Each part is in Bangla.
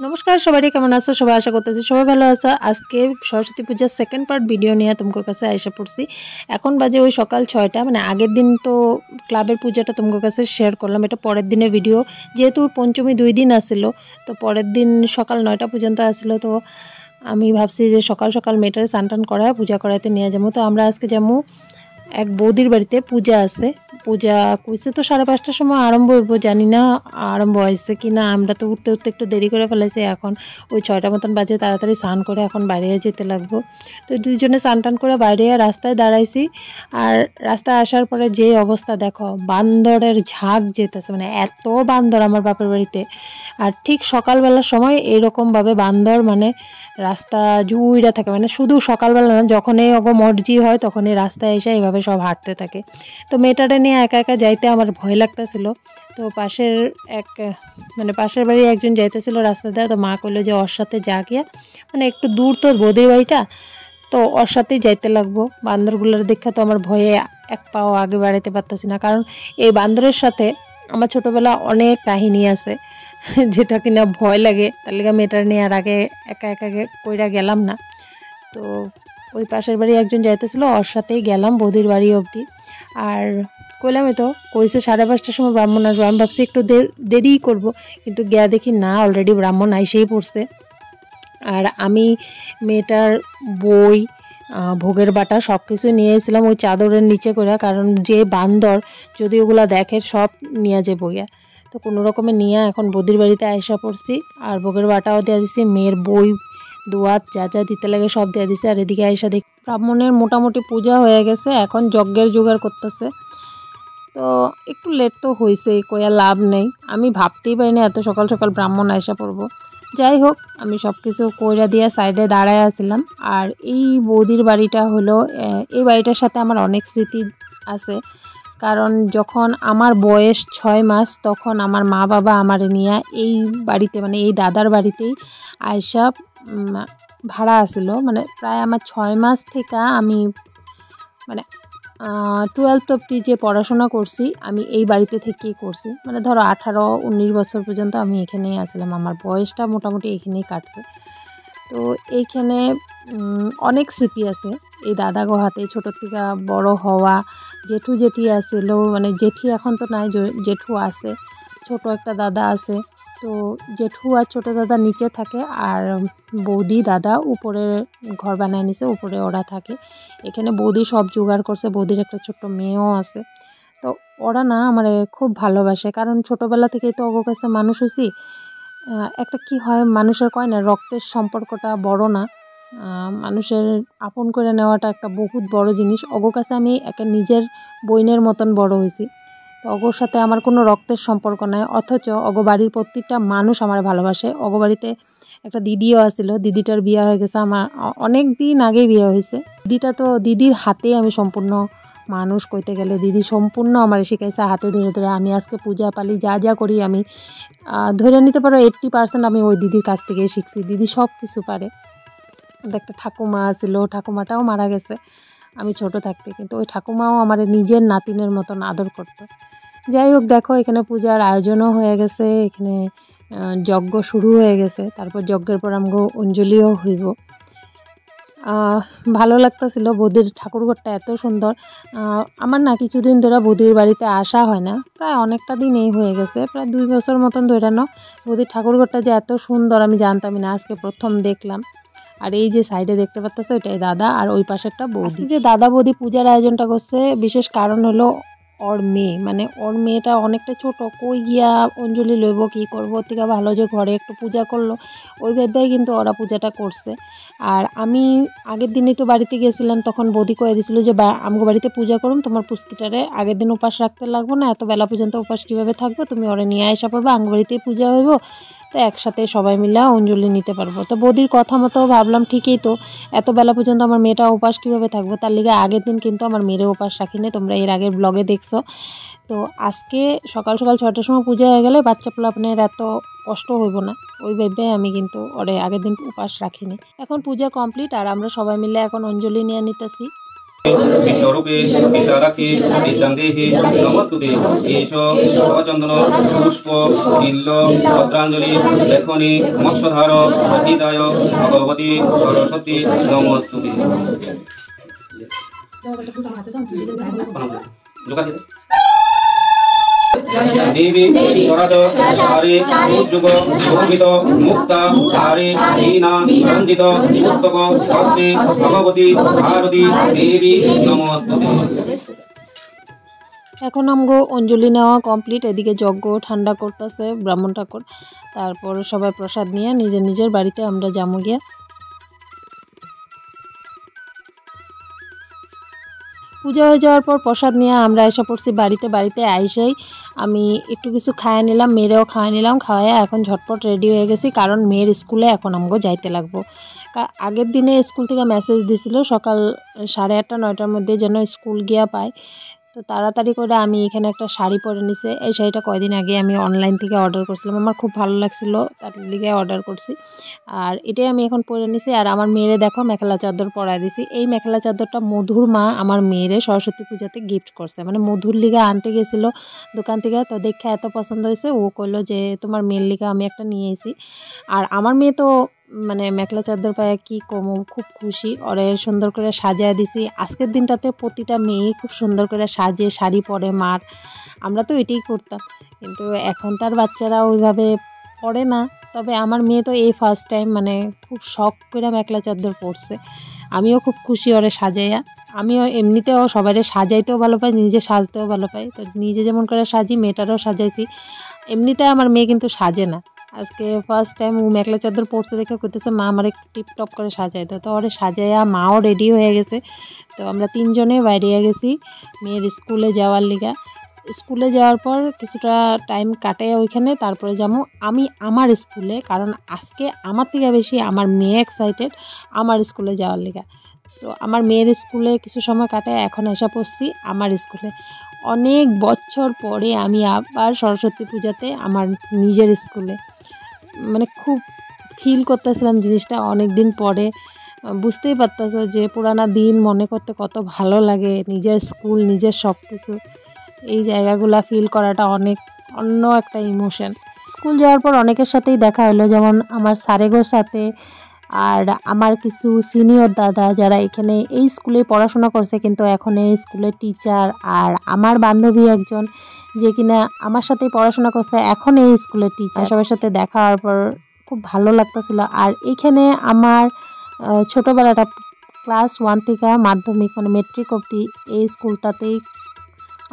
নমস্কার সবাই কেমন আছো সবাই আশা করতেছি সবাই ভালো আছো। আজকে সরস্বতী পূজার সেকেন্ড পার্ট ভিডিও নিয়ে তোমাদের কাছে আইসা পড়ছি। এখন বাজে ওই সকাল 6টা, মানে আগের দিন তো ক্লাবের পূজাটা তোমাদের কাছে শেয়ার করলাম, এটা পরের দিনের ভিডিও। যেহেতু পঞ্চমী 2 দিন আসছিল, তো পরের দিন সকাল 9টা পর্যন্ত আসছিল। তো আমি ভাবছি যে সকাল সকাল মেয়েটারে স্নান টান করায় পূজা করাইতে নিয়ে যাবো। তো আমরা আজকে যাবো এক বৌদির বাড়িতে, পূজা আছে। পূজা কইছে তো 5:30টার সময় আরম্ভ হইব, জানি না আরম্ভ হয়েছে কি না। আমরা তো উঠতে উঠতে একটু দেরি করে ফেলেছি, এখন ওই 6টা মতন বাজে। তাড়াতাড়ি স্নান করে এখন বাইরে যেতে লাগবো। তো দুইজনে স্নান টান করে বাইরে রাস্তায় দাঁড়াইছি। আর রাস্তায় আসার পরে যে অবস্থা দেখো, বান্দরের ঝাঁক যেতেছে, মানে এত বান্দর আমার বাপের বাড়িতে। আর ঠিক সকালবেলার সময় এরকমভাবে বান্দর, মানে রাস্তা জুইরা থাকে, মানে শুধু সকালবেলা না, যখনই মর্জি হয় তখনই রাস্তায় এসে এইভাবে সব হাঁটতে থাকে। তো মেয়েটারে নিয়ে একা একা যাইতে আমার ভয় লাগতেছিল। তো পাশের এক, মানে পাশের বাড়ি একজন যাইতেছিল রাস্তা দিয়ে, তো মা কইলো যে ওর সাথে যা গিয়া, মানে একটু দূর তো বৌদির বাড়িটা, তো ওর সাথেই যাইতে লাগবো। বান্দরগুলোর দেখা তো আমার ভয়ে এক পাও আগে বাড়াইতে পারতেছি না, কারণ এই বান্দরের সাথে আমার ছোটবেলা অনেক কাহিনী আছে যেটা কিনা ভয় লাগে। তার লেগে মেয়েটার নিয়ে আর আগে একা একা কইরা গেলাম না। তো ওই পাশের বাড়ি একজন যাইতেছিল, ওর সাথেই গেলাম বৌদির বাড়ি অবধি। আর কইলামই তো, কইছে 5:30টার সময় ব্রাহ্মণ আসবো। আমি ভাবছি একটু দেরিই করবো, কিন্তু গিয়া দেখি না, অলরেডি ব্রাহ্মণ আইসেই পড়ছে। আর আমি মেয়েটার বই, ভোগের বাটা সব কিছু নিয়ে এসেছিলাম ওই চাদরের নিচে করে, কারণ যে বান্দর যদি ওগুলা দেখে সব নিয়ে যে বইয়া। তো কোনো রকমে নিয়ে এখন বৌদির বাড়িতে আয়সা পড়ছি। আর ভোগের বাটাও দিয়ে দিছি, মেয়ের বই দোয়াত যা যা দিতে লাগে সব দিয়ে দিছে। আর এদিকে আয়সা দেখ ব্রাহ্মণের মোটামুটি পূজা হয়ে গেছে, এখন যজ্ঞের জোগাড় করতেছে। তো একটু লেট তো হয়েছে, কইয়া লাভ নেই। আমি ভাবতেই পারিনি এত সকাল সকাল ব্রাহ্মণ আয়সা পড়বো। যাই হোক, আমি সব কিছু কইরা দিয়ে সাইডে দাঁড়ায় আছিলাম। আর এই বৌদির বাড়িটা হলো, এই বাড়িটার সাথে আমার অনেক স্মৃতি আছে। কারণ যখন আমার বয়স 6 মাস, তখন আমার মা বাবা আমার নিয়ে এই বাড়িতে, মানে এই দাদার বাড়িতেই আয়সা ভাড়া আসিল। মানে প্রায় আমার 6 মাস থেকে আমি, মানে 12th অবধি যে পড়াশোনা করছি আমি এই বাড়িতে থেকেই করছি। মানে ধরো 18-19 বছর পর্যন্ত আমি এখানেই আসলাম, আমার বয়সটা মোটামুটি এখানেই কাটছে। তো এইখানে অনেক স্মৃতি আছে এই দাদা গো হাতে, ছোটো থেকে বড় হওয়া। জেঠু জেঠি আছিল, মানে জেঠি এখন তো নাই, জেঠু আছে, ছোট একটা দাদা আছে। তো জেঠু আর ছোটো দাদা নিচে থাকে, আর বৌদি দাদা উপরে ঘর বানায় নিছে, উপরে ওরা থাকে। এখানে বৌদি সব জোগাড় করছে, বৌদির একটা ছোট্ট মেয়েও আছে। তো ওরা না আমার খুব ভালোবাসে, কারণ ছোটোবেলা থেকেই তো ওর কাছে মানুষ হয়েছি। একটা কি হয়, মানুষের কয় না, রক্তের সম্পর্কটা বড় না, মানুষের আপন করে নেওয়াটা একটা বহুত বড় জিনিস। ওগো কাছে আমি একটা নিজের বইনের মতন বড় হয়েছি। তো অগোর সাথে আমার কোনো রক্তের সম্পর্ক নাই, অথচ অগো বাড়ির প্রত্যেকটা মানুষ আমার ভালোবাসে। অগো বাড়িতে একটা দিদিও আসছিল, দিদিটার বিয়ে হয়ে গেছে, আমার অনেক দিন আগেই বিয়ে হয়েছে। দিদিটা তো, দিদির হাতে আমি সম্পূর্ণ মানুষ, কইতে গেলে দিদি সম্পূর্ণ আমার শিখাইছে হাতে ধরে ধরে। আমি আজকে পূজা পালি যা যা করি, আমি ধরে নিতে পারো 80% আমি ওই দিদির কাছ থেকেই শিখছি। দিদি সব কিছু পারে। একটা ঠাকুমা ছিল, ঠাকুমাটাও মারা গেছে আমি ছোট থাকতে, কিন্তু ওই ঠাকুমাও আমার নিজের নাতিনের মতন আদর করত। যাই হোক, দেখো এখানে পূজার আয়োজনও হয়ে গেছে, এখানে যজ্ঞ শুরু হয়ে গেছে। তারপর যজ্ঞের পর আমগো অঞ্জলিও হইব। ভালো লাগতেছিল। বৌদির ঠাকুরঘরটা এত সুন্দর। আমার না কিছুদিন ধরে বৌদির বাড়িতে আসা হয় না, প্রায় অনেকটা দিনই হয়ে গেছে, প্রায় 2 বছর মতন ধরে না। বৌদির ঠাকুরঘরটা যে এত সুন্দর আমি জানতামই না, আজকে প্রথম দেখলাম। আর এই যে সাইডে দেখতে পাচ্ছ, এটাই দাদা, আর ওই পাশেরটা বৌদি। যে দাদা বৌদি পূজার আয়োজনটা করছে, বিশেষ কারণ হলো ওর মেয়ে, মানে ওর মেয়েটা অনেকটা ছোট, কই গিয়া অঞ্জলি লইব, কী করবো, ওর থেকে ভালো যে ঘরে একটু পূজা করলো, ওই ভেবেই কিন্তু ওরা পূজাটা করছে। আর আমি আগের দিনই তো বাড়িতে গেছিলাম, তখন বৌদি কয়ে দিছিল যে আমগো বাড়িতে পূজা করুন, তোমার পুষ্কিটারে আগের দিন উপাস রাখতে লাগবো না, এত বেলা পর্যন্ত উপাস কীভাবে থাকবো, তুমি ওরা নিয়ে আসা পড়বো, আমগো বাড়িতেই পূজা হইব, তো একসাথে সবাই মিলে অঞ্জলি নিতে পারবো। তো বৌদির কথা মতো ভাবলাম ঠিকই তো, এত বেলা পর্যন্ত আমার মেয়েটা উপাস কীভাবে থাকবো, তার লিগে আগের দিন কিন্তু আমার মেয়ের উপাস রাখিনি, তোমরা এর আগের ব্লগে দেখছো। তো আজকে সকাল সকাল 6টার সময় পূজা হয়ে গেলে বাচ্চা পোলাপনের এত কষ্ট হইব না, ওই ভেবে আমি কিন্তু ওরে আগের দিন উপাস রাখিনি। এখন পূজা কমপ্লিট, আর আমরা সবাই মিলে এখন অঞ্জলি নিয়ে নিতেছি। বিশ্বরূপে বিশালাক্ষী বিদ্যাং দেহি নমস্তুতে। এষ সচন্দন পুষ্প বিল্ল ভদ্রাঞ্জলি লেখনী মৎস্যধার হিতায় ভগবতী সরস্বতী নমস্তুতে। देवी स्वराज सारे उज्जुग शोभित मुक्ता धारे हीना रंजित पुस्तक हस्ते भगवती भारती देवी नमस्ते। এখন আমগো অঞ্জলি নেওয়া কমপ্লিট। এদিকে যজ্ঞ ঠান্ডা করতেছে ব্রাহ্মণ ঠাকুর। তারপর সবাই প্রসাদ নিয়ে নিজের নিজের বাড়িতে আমরা যাবো গিয়া। পূজা হয়ে যাওয়ার পর প্রসাদ নিয়ে আমরা এসে পড়ছি বাড়িতে। বাড়িতে আইসাই আমি একটু কিছু খাওয়া নিলাম, মেয়েরেও খাওয়া নিলাম। খাওয়ায় এখন ঝটপট রেডি হয়ে গেছি, কারণ মেয়ের স্কুলে এখন আমগো যাইতে লাগবো। আগের দিনে স্কুল থেকে মেসেজ দিছিল সকাল 8:30 9টার মধ্যে যেন স্কুল গিয়া পায়। তো তাড়াতাড়ি করে আমি এখানে একটা শাড়ি পরে নিছি। এই শাড়িটা কয়দিন আগে আমি অনলাইন থেকে অর্ডার করছিলাম, আমার খুব ভালো লাগছিল, তার লিগে অর্ডার করছি। আর এটাই আমি এখন পরে নিছি। আর আমার মেয়েরে দেখো মেখেলা চাদর পরাই দিছি। এই মেখেলা চাদরটা মধুর মা আমার মেয়েরে সরস্বতী পূজাতে গিফট করছে, মানে মধুর লিগা আনতে গেছিলো দোকান থেকে। তো দেখে এত পছন্দ হয়েছে, ও কইলো যে তোমার মেয়ের লিগা আমি একটা নিয়ে এসি। আর আমার মেয়ে তো মানে মেখেলা চাদর পায়ে কি কমু, খুব খুশি। ওরে সুন্দর করে সাজায় দিছি। আজকের দিনটাতে প্রতিটা মেয়ে খুব সুন্দর করে সাজে শাড়ি পরে মার। আমরা তো এটাই করতাম, কিন্তু এখন তার বাচ্চারা ওইভাবে পরে না। তবে আমার মেয়ে তো এই ফার্স্ট টাইম মানে খুব শখ করে মেখেলা চাদর পরছে। আমিও খুব খুশি ওরে সাজাইয়া। আমিও এমনিতেও সবাই সাজাইতেও ভালো পাই, নিজে সাজতেও ভালো পাই। তো নিজে যেমন করে সাজি মেয়েটারও সাজাইছি। এমনিতে আমার মেয়ে কিন্তু সাজে না, আজকে ফার্স্ট টাইম ও মেখেলা চাদর পরতে দেখে করতেছে মা আমার একটু টিপটপ করে সাজাই দাও। তো ওরে সাজাইয়া মাও রেডি হয়ে গেছে। তো আমরা তিনজনে বাইরে গেছি মেয়ের স্কুলে যাওয়ার লিগা। স্কুলে যাওয়ার পর কিছুটা টাইম কাটাইয়া ওইখানে তারপরে যাবো আমি আমার স্কুলে, কারণ আজকে আমার থেকে বেশি আমার মেয়ে এক্সাইটেড আমার স্কুলে যাওয়ার লিগা। তো আমার মেয়ের স্কুলে কিছু সময় কাটায় এখন এসে পড়ছি আমার স্কুলে। অনেক বছর পরে আমি আবার সরস্বতী পূজাতে আমার নিজের স্কুলে, মানে খুব ফিল করতেছিলাম জিনিসটা অনেক দিন পরে। বুঝতেই পারতেছো যে পুরানা দিন মনে করতে কত ভালো লাগে, নিজের স্কুল নিজের সব কিছু, এই জায়গাগুলো ফিল করাটা অনেক অন্য একটা ইমোশন। স্কুল যাওয়ার পর অনেকের সাথেই দেখা হলো, যেমন আমার স্যারেগোর সাথে আর আমার কিছু সিনিয়র দাদা যারা এখানে এই স্কুলে পড়াশোনা করছে কিন্তু এখন এই স্কুলের টিচার, আর আমার বান্ধবী একজন যে কিনা আমার সাথেই পড়াশোনা করছে এখন এই স্কুলের টিচার। সবার সাথে দেখা হওয়ার পর খুব ভালো লাগতেছিল। আর এইখানে আমার ছোটোবেলাটা ক্লাস 1 থেকে মাধ্যমিক মানে মেট্রিক অবধি এই স্কুলটাতেই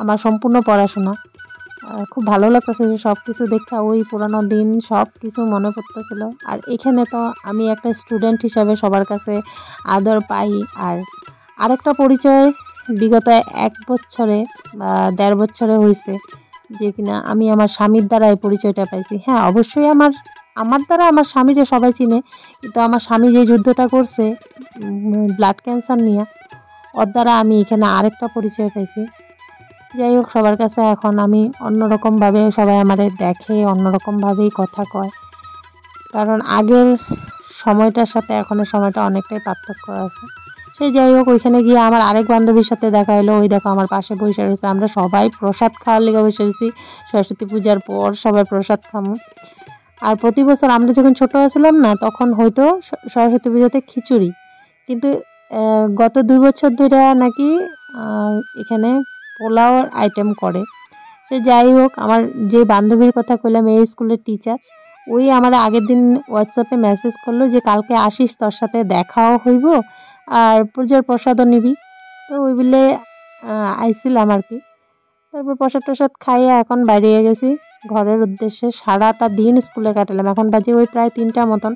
আমার সম্পূর্ণ পড়াশোনা। খুব ভালো লাগতেছিল সব কিছু দেখে, ওই পুরানো দিন সব কিছু মনে পড়তেছিল। আর এখানে তো আমি একটা স্টুডেন্ট হিসাবে সবার কাছে আদর পাই। আর আরেকটা পরিচয় বিগত 1 বছরে বা 1.5 বছরে হয়েছে, যে কিনা আমি আমার স্বামীর দ্বারা এই পরিচয়টা পাইছি। হ্যাঁ, অবশ্যই আমার দ্বারা আমার স্বামীরে সবাই চিনে, কিন্তু আমার স্বামী যে যুদ্ধটা করছে ব্লাড ক্যান্সার নিয়ে, ওর দ্বারা আমি এখানে আরেকটা পরিচয় পাইছি। যাই হোক, সবার কাছে এখন আমি অন্যরকমভাবে সবাই আমাদের দেখে, অন্যরকমভাবেই কথা কয়, কারণ আগের সময়টার সাথে এখনের সময়টা অনেকটাই পার্থক্য আছে। সেই যাই হোক, ওইখানে গিয়ে আমার আরেক বান্ধবীর সাথে দেখা হলো। ওই দেখো আমার পাশে বসে রয়েছে, আমরা সবাই প্রসাদ খাওয়ার লেগে বসে রয়েছি। সরস্বতী পূজার পর সবাই প্রসাদ খামো। আর প্রতি বছর আমরা যখন ছোটো ছিলাম না, তখন হয়তো সরস্বতী পূজাতে খিচুড়ি, কিন্তু গত 2 বছর ধরে নাকি এখানে পোলাওর আইটেম করে। সে যাই হোক, আমার যে বান্ধবীর কথা কইলাম এই স্কুলের টিচার, ওই আমার আগের দিন হোয়াটসঅ্যাপে মেসেজ করলো যে কালকে আসিস, তোর সাথে দেখাও হইব আর পূজার প্রসাদও নিবি। তো ওই বলে আইছিলাম আর কি। তারপর প্রসাদ টসাদ খাইয়ে এখন বাইরে গেছি ঘরের উদ্দেশ্যে। সারাটা দিন স্কুলে কাটালাম, এখন বাজে ওই প্রায় 3টা মতন।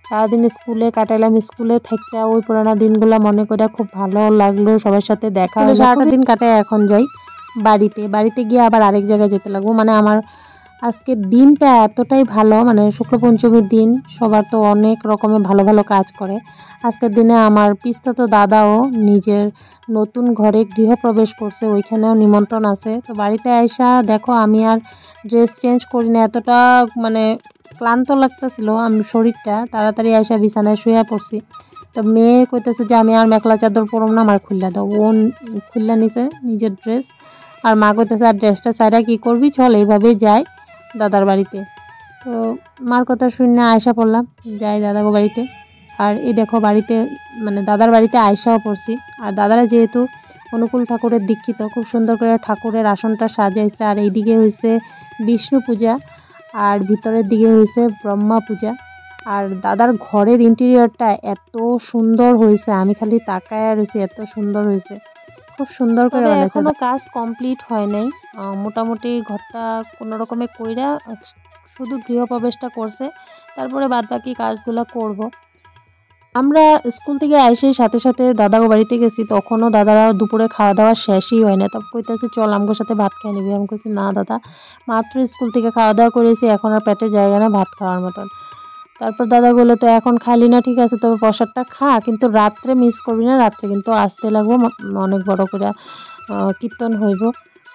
সারাদিন স্কুলে কাটালাম, স্কুলে থেকে ওই পুরানো দিনগুলো মনে করে খুব ভালো লাগলো, সবার সাথে দেখা হলো। সারাটা দিন কাটায় এখন যাই বাড়িতে গিয়ে আবার আরেক জায়গায় যেতে লাগবো। মানে আমার আজকের দিনটা এতটাই ভালো, মানে শুক্লপঞ্চমীর দিন সবার তো অনেক রকমের ভালো ভালো কাজ করে। আজকের দিনে আমার পিস্তাতো দাদাও নিজের নতুন ঘরে গৃহপ্রবেশ করছে, ওইখানেও নিমন্ত্রণ আছে। তো বাড়িতে আইসা দেখো আমি আর ড্রেস চেঞ্জ করি না, এতটা মানে ক্লান্ত লাগতেছিল আমি, শরীরটা তাড়াতাড়ি আইসা বিছানায় শুয়ে পড়ছি। তো মেয়ে কইতেছে যে আমি আর মেখলা চাদর পরব না, আমার খুললা দাও। ও খুললা নিছে নিজের ড্রেস, আর মা কইতেছে আর ড্রেসটা ছাড়া কী করবি, চল এইভাবেই যাই দাদার বাড়িতে। তো মার কথা শুনে আয়সা পড়লাম, যাই দাদাগো বাড়িতে। আর এই দেখো বাড়িতে মানে দাদার বাড়িতে আয়সাও পড়ছি। আর দাদারা যেহেতু অনুকূল ঠাকুরের দীক্ষিত, খুব সুন্দর করে ঠাকুরের আসনটা সাজাইছে। আর এইদিকে হয়েছে বিষ্ণু পূজা, আর ভিতরের দিকে হয়েছে ব্রহ্মা পূজা। আর দাদার ঘরের ইন্টেরিয়রটা এত সুন্দর হয়েছে, আমি খালি তাকায় রয়েছি, এত সুন্দর হয়েছে, খুব সুন্দর করে বানাইছে। এখনো কাজ কমপ্লিট হয় নাই, মোটামুটি ঘরটা কোনো রকমে কইরা শুধু গৃহপ্রবেশটা করছে, তারপরে বাদবাকি কাজগুলো করব। আমরা স্কুল থেকে এসেই সাথে সাথে দাদাগো বাড়িতে গেছি, তখনও দাদারা দুপুরে খাওয়া দাওয়া শেষই হয় না। তারপর কইতেছে চল আমগোর সাথে ভাত খেয়ে নিবি। আমি কইছি না দাদা, মাত্র স্কুল থেকে খাওয়া দাওয়া করেছি, এখন আর পেটে জায়গা না ভাত খাওয়ার মতন। তারপর দাদা বললো তো এখন খালি না, ঠিক আছে তবে প্রসাদটা খা, কিন্তু রাত্রে মিস করবি না, রাত্রে কিন্তু আসতে লাগবো, অনেক বড় করে কীর্তন হইব।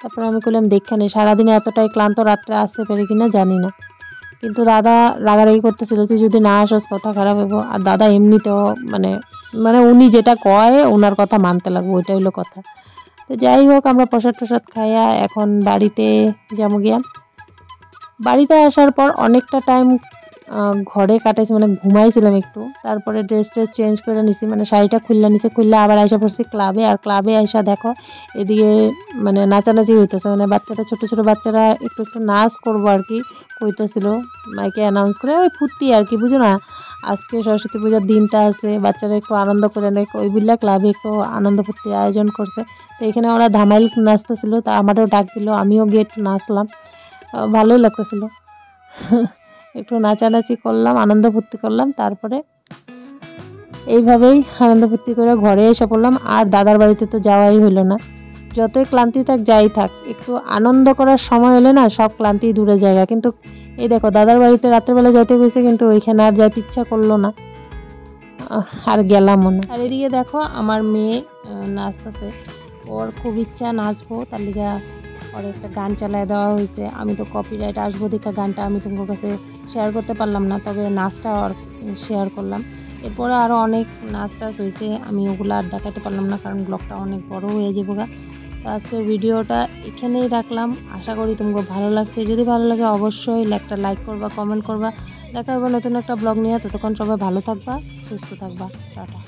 তারপর আমি বললাম দেখে নি, সারাদিনে এতটাই ক্লান্ত, রাত্রে আসতে পারি কিনা জানি না। কিন্তু দাদা রাগারাগি করতেছিল, তুই যদি না আসস কথা খারাপ হইব। আর দাদা এমনিতেও মানে মানে উনি যেটা কয় ওনার কথা মানতে লাগবে, ওইটাই হলো কথা। তো যাই হোক, আমরা প্রসাদ টসাদ খাইয়া এখন বাড়িতে যাবো গিয়া। বাড়িতে আসার পর অনেকটা টাইম ঘরে কাটাইছি, মানে ঘুমাইছিলাম একটু। তারপরে ড্রেস ট্রেস চেঞ্জ করে নিছি, মানে শাড়িটা খুললা নিছি, খুললে আবার আইসা পড়ছি ক্লাবে। আর ক্লাবে আইসা দেখো এদিকে মানে নাচানাচি হইতেছে, মানে বাচ্চারা ছোটো ছোটো বাচ্চারা একটু একটু নাচ করবো আর কি কইতেছিল, মাইকে অ্যানাউন্স করে, ওই ফুর্তি আর কি, বুঝো না, আজকে সরস্বতী পূজার দিনটা আছে, বাচ্চারা একটু আনন্দ করে নেয়, ওই বুঝলা ক্লাবে একটু আনন্দ ফুর্তির আয়োজন করছে। তো এখানে ওরা ধামাইল নাচতেছিল, তা আমারও ডাক দিল, আমিও গিয়ে একটু নাচলাম, ভালোই লাগতেছিল। একটু নাচানাচি করলাম, আনন্দ ফুর্তি করলাম। তারপরে এইভাবেই আনন্দ ফুর্তি করে ঘরে এসে পড়লাম। আর দাদার বাড়িতে তো যাওয়াই হলো না, যতই ক্লান্তি থাক যাই থাক, একটু আনন্দ করার সময় হলে না সব ক্লান্তি দূরে জায়গা। কিন্তু এই দেখো দাদার বাড়িতে রাত্রেবেলা যাইতে গেছে, কিন্তু ওইখানে আর যাইতে ইচ্ছা করলো না, আর গেলামও না। আর এদিকে দেখো আমার মেয়ে নাচতেছে, ওর খুব ইচ্ছা নাচবো, তার লিগা ওর একটা গান চালায় দেওয়া হয়েছে। আমি তো কপিরাইট আসবো দেখা গানটা আমি তোমার কাছে শেয়ার করতে পারলাম না, তবে নাচটা ওর শেয়ার করলাম। এরপরে আরও অনেক নাচ টাচ হয়েছে, আমি ওগুলো আর দেখাতে পারলাম না, কারণ ব্লগটা অনেক বড় হয়ে যাবো গা। তো আজকের ভিডিওটা এখানেই রাখলাম, আশা করি তোমাকে ভালো লাগছে। যদি ভালো লাগে অবশ্যই একটা লাইক করবা, কমেন্ট করবা। দেখা হবে নতুন একটা ব্লগ নিয়ে, ততক্ষণ সবাই ভালো থাকবা, সুস্থ থাকবা, টাটা।